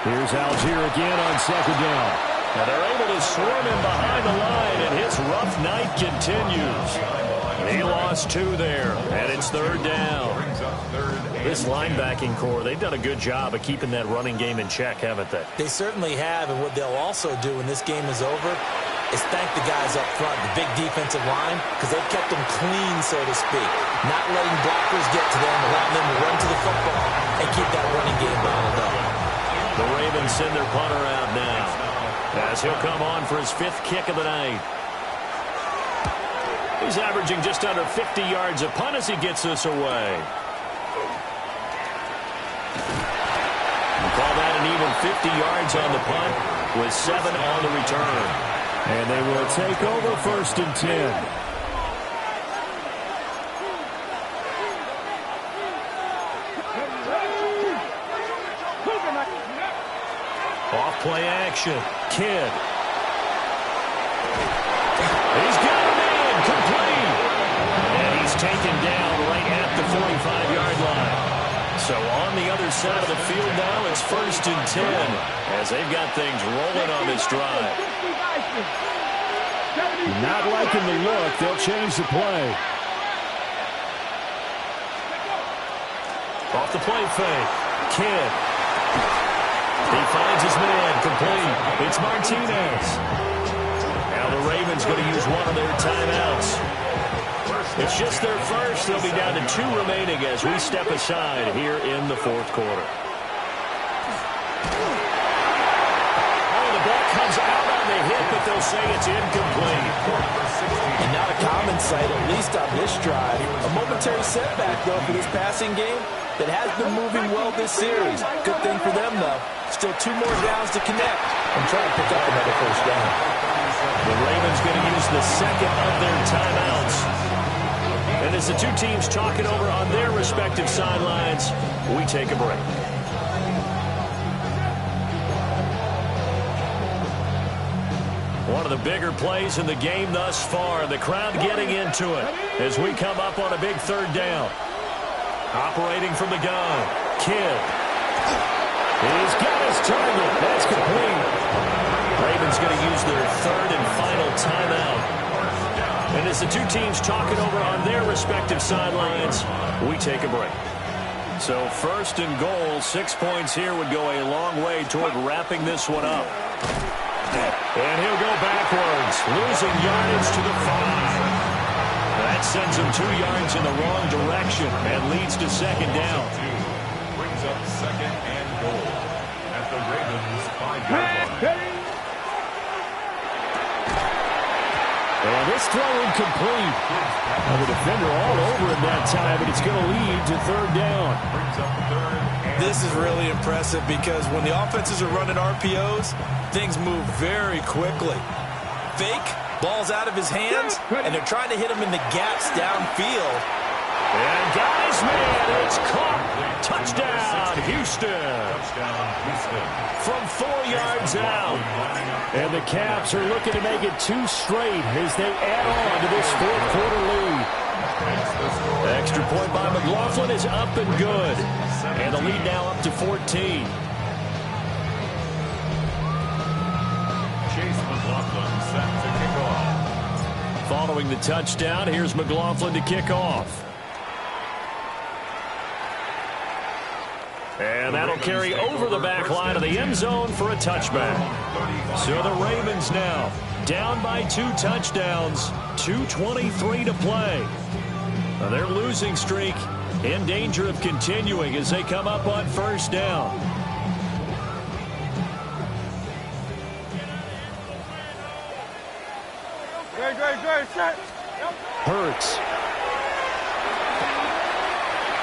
Speaker 5: Here's Algier again on 2nd down.
Speaker 2: Now they're able to swarm him behind the line, and his rough night continues. He lost 2 there, and it's 3rd down. This linebacking core, they've done a good job of keeping that running game in check, haven't they?
Speaker 3: They certainly have, and what they'll also do when this game is over is thank the guys up front, the big defensive line, because they've kept them clean, so to speak. Not letting blockers get to them, allowing them to run to the football and keep that running game bottled up.
Speaker 2: The Ravens send their punter out now as he'll come on for his 5th kick of the night. He's averaging just under 50 yards a punt as he gets this away. Call that an even 50 yards on the punt with 7 on the return.
Speaker 5: And they will take over 1st and 10.
Speaker 2: Off play action. Kidd. He's got a man complete. And he's taken down right at the 45-yard line. So on the other side of the field now, it's 1st and 10 as they've got things rolling on this drive.
Speaker 5: Not liking the look. They'll change the play.
Speaker 2: Off the play fake. Kidd. He finds his man complete. It's Martinez. Now the Ravens going to use one of their timeouts. It's just their first. They'll be down to 2 remaining as we step aside here in the 4th quarter. Oh, the ball comes out on the hit, but they'll say it's incomplete.
Speaker 3: And not a common sight, at least on this drive. A momentary setback, though, for this passing game that has been moving well this series. Good thing for them, though. Still 2 more downs to connect and try to pick up another 1st down.
Speaker 2: The Ravens going to use the 2nd of their timeouts. And as the 2 teams talk it over on their respective sidelines, we take a break. One of the bigger plays in the game thus far. The crowd getting into it as we come up on a big third down. Operating from the gun. Kidd. He's got his target. That's complete. Ravens going to use their third and final timeout. And as the two teams talking over on their respective sidelines, we take a break. So first and goal, 6 points here would go a long way toward wrapping this one up. And he'll go backwards, losing yardage to the 5. That sends him 2 yards in the wrong direction and leads to second down.
Speaker 1: Brings up second and goal at the Ravens 5-yard line.
Speaker 5: And this throw incomplete. The defender all over him that time, and it's going to lead to third down.
Speaker 1: Brings up third.
Speaker 3: This is really impressive because when the offenses are running RPOs, things move very quickly. Fake, ball's out of his hands, and they're trying to hit him in the gaps downfield.
Speaker 2: And got his man. It's caught. Touchdown, Houston.
Speaker 1: Touchdown, Houston.
Speaker 2: From 4 yards out.
Speaker 5: And the Caps are looking to make it 2 straight as they add on to this fourth-quarter lead. Extra point by McLaughlin is up and good.
Speaker 2: And the lead now up to 14.
Speaker 1: Chase McLaughlin set to kick off.
Speaker 2: Following the touchdown, here's McLaughlin to kick off. And that'll carry over the back line of the end zone for a touchback. So the Ravens now down by 2 touchdowns, 2:23 to play. Now their losing streak in danger of continuing as they come up on first down.
Speaker 5: Hurts.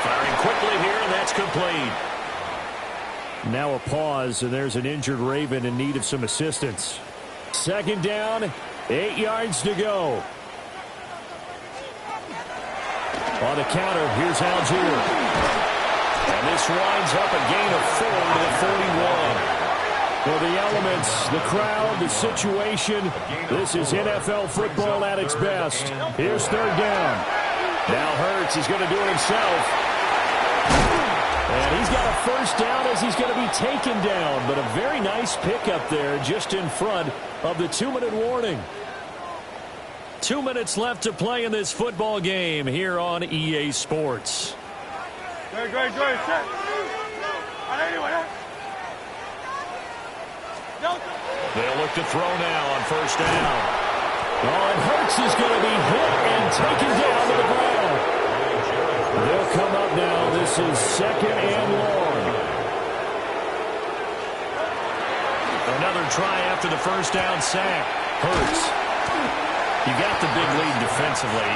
Speaker 2: Firing quickly here, and that's complete.
Speaker 5: Now a pause, and there's an injured Raven in need of some assistance. Second down, 8 yards to go. On the counter, here's Algier.
Speaker 2: And this winds up a gain of 4 to the 41.
Speaker 5: Well, the elements, the crowd, the situation, this is NFL football at its best. Here's third down. Now Hurts is going to do it himself. And he's got a first down as he's going to be taken down. But a very nice pickup there just in front of the 2-minute warning.
Speaker 2: 2 minutes left to play in this football game here on EA Sports. They'll look to throw now on first down.
Speaker 5: Oh, and Hurts is going to be hit and taken down to the ground. They'll come up now. This is second and long.
Speaker 2: Another try after the first down sack. Hurts. You got the big lead defensively,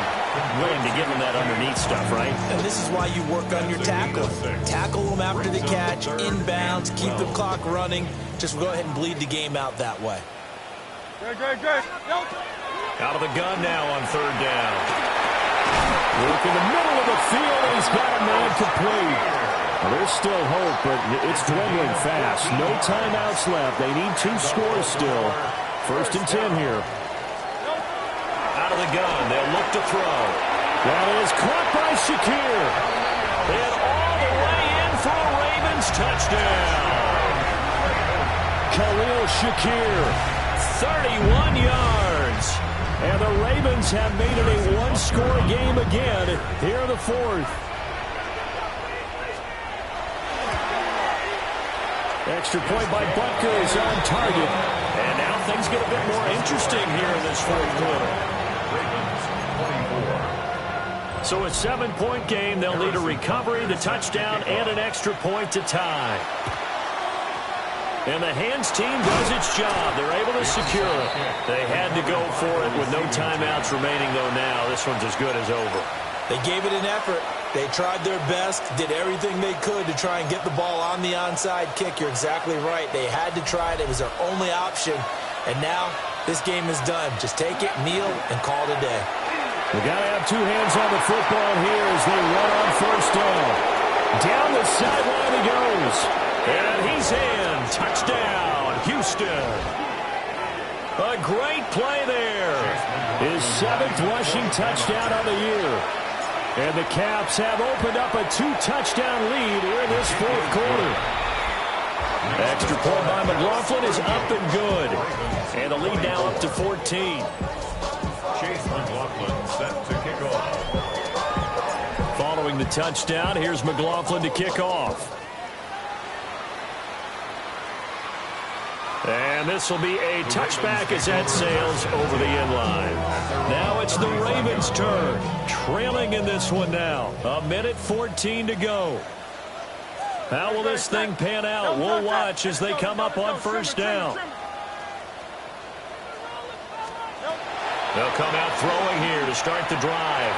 Speaker 2: willing to give them that underneath stuff, right?
Speaker 3: And this is why you work on your tackle. Tackle them after the catch, inbounds, keep the clock running. Just go ahead and bleed the game out that way.
Speaker 2: Out of the gun now on third down.
Speaker 5: Look in the middle of the field, and he's got a man complete. Well, there's still hope, but it's dwindling fast. No timeouts left. They need 2 scores still. First and 10 here.
Speaker 2: Out of the gun, they'll look to throw.
Speaker 5: That is caught by Shakir.
Speaker 2: And all the way in for a Ravens touchdown.
Speaker 5: Khalil Shakir.
Speaker 2: 31 yards.
Speaker 5: And the Ravens have made it a 1-score game again here in the fourth. Extra point by Butker is on target.
Speaker 2: And now things get a bit more interesting here in this fourth quarter. So a 7-point game. They'll need a recovery, the touchdown, and an extra point to tie. And the hands team does its job. They're able to secure it. They had to go for it with no timeouts remaining, though now this one's as good as over.
Speaker 3: They gave it an effort. They tried their best, did everything they could to try and get the ball on the onside kick. You're exactly right. They had to try it. It was their only option. And now this game is done. Just take it, kneel, and call it a day.
Speaker 5: We got to have 2 hands on the football here as they run on first down. Down the sideline he goes.
Speaker 2: And he's in. Touchdown, Houston.
Speaker 5: A great play there. His 7th rushing touchdown of the year. And the Caps have opened up a 2-touchdown lead here in this 4th quarter. Extra point by McLaughlin is up and good. And the lead now up to 14.
Speaker 1: Chase McLaughlin set to kick off.
Speaker 5: Following the touchdown, here's McLaughlin to kick off. And this will be a touchback as that sails over the end line. Now it's the Ravens' turn. Trailing in this one now. 1:14 to go. How will this thing pan out? We'll watch as they come up on first down. They'll come out throwing here to start the drive.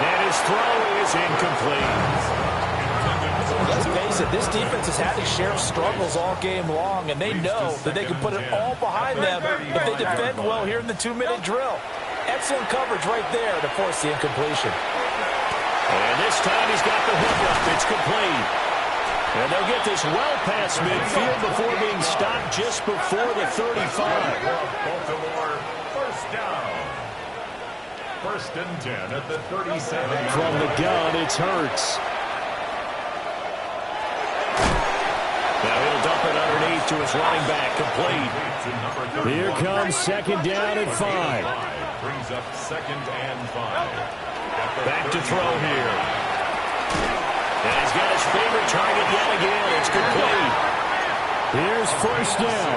Speaker 5: And his throw is incomplete.
Speaker 3: Let's face it, this defense has had its share of struggles all game long, and they know that they can put it all behind them if they defend well here in the 2-minute drill. Excellent coverage right there to force the incompletion.
Speaker 5: And this time he's got the hook up. It's complete. And they'll get this well past midfield before being stopped just before the 35.
Speaker 1: Baltimore, first down. 1st and 10 at the 37.
Speaker 5: From the gun, it's Hurts. Now he'll dump it underneath to his running back, complete. Here comes 2nd down and 5.
Speaker 1: Brings up 2nd and 5.
Speaker 5: Back to throw here. And he's got his favorite target yet again. It's complete. Here's first down.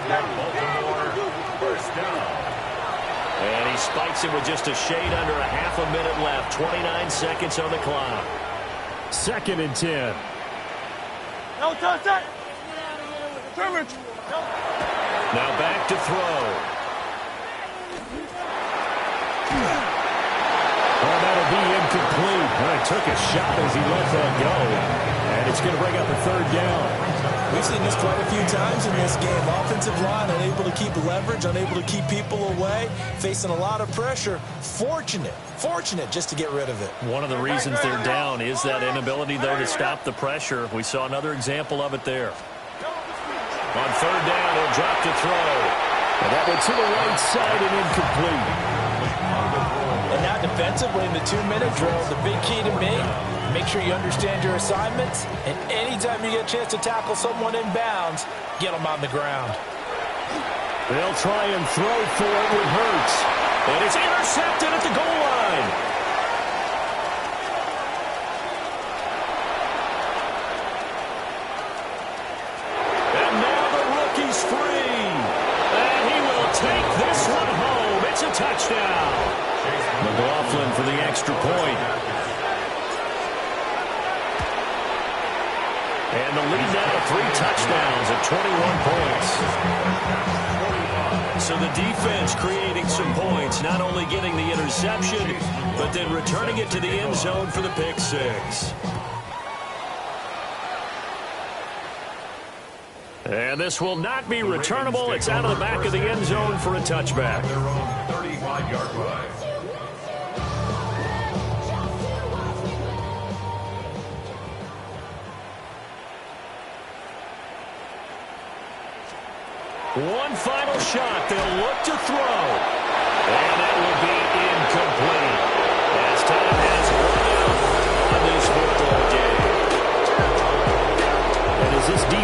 Speaker 1: And Baltimore, first down.
Speaker 5: And he spikes it with just a shade under a half a minute left. 29 seconds on the clock. 2nd and 10.
Speaker 4: No, touch it.
Speaker 5: Now back to throw. Oh, that'll be incomplete. Well, he took a shot as he let that go. And it's going to bring up a 3rd down.
Speaker 3: We've seen this quite a few times in this game. Offensive line unable to keep leverage, unable to keep people away, facing a lot of pressure. Fortunate just to get rid of it.
Speaker 5: One of the reasons they're down is that inability, though, to stop the pressure. We saw another example of it there. On 3rd down, he'll drop to throw. And that went to the right side and incomplete.
Speaker 3: And now defensively in the 2-minute drill, the big key to me, make sure you understand your assignments, and anytime you get a chance to tackle someone in bounds, get them on the ground.
Speaker 5: They'll try and throw for it with Hurts. And it's intercepted at the goal line. And now the rookie's free. And he will take this one home. It's a touchdown. McLaughlin for the extra point. And the lead now 3 touchdowns at 21 points. So the defense creating some points, not only getting the interception, but then returning it to the end zone for the pick 6. And this will not be returnable. It's out of the back of the end zone for a touchback.
Speaker 1: Their own 35-yard line.
Speaker 5: One final shot. They'll look to throw. And that will be incomplete. As time has run out on this football game. And as this defense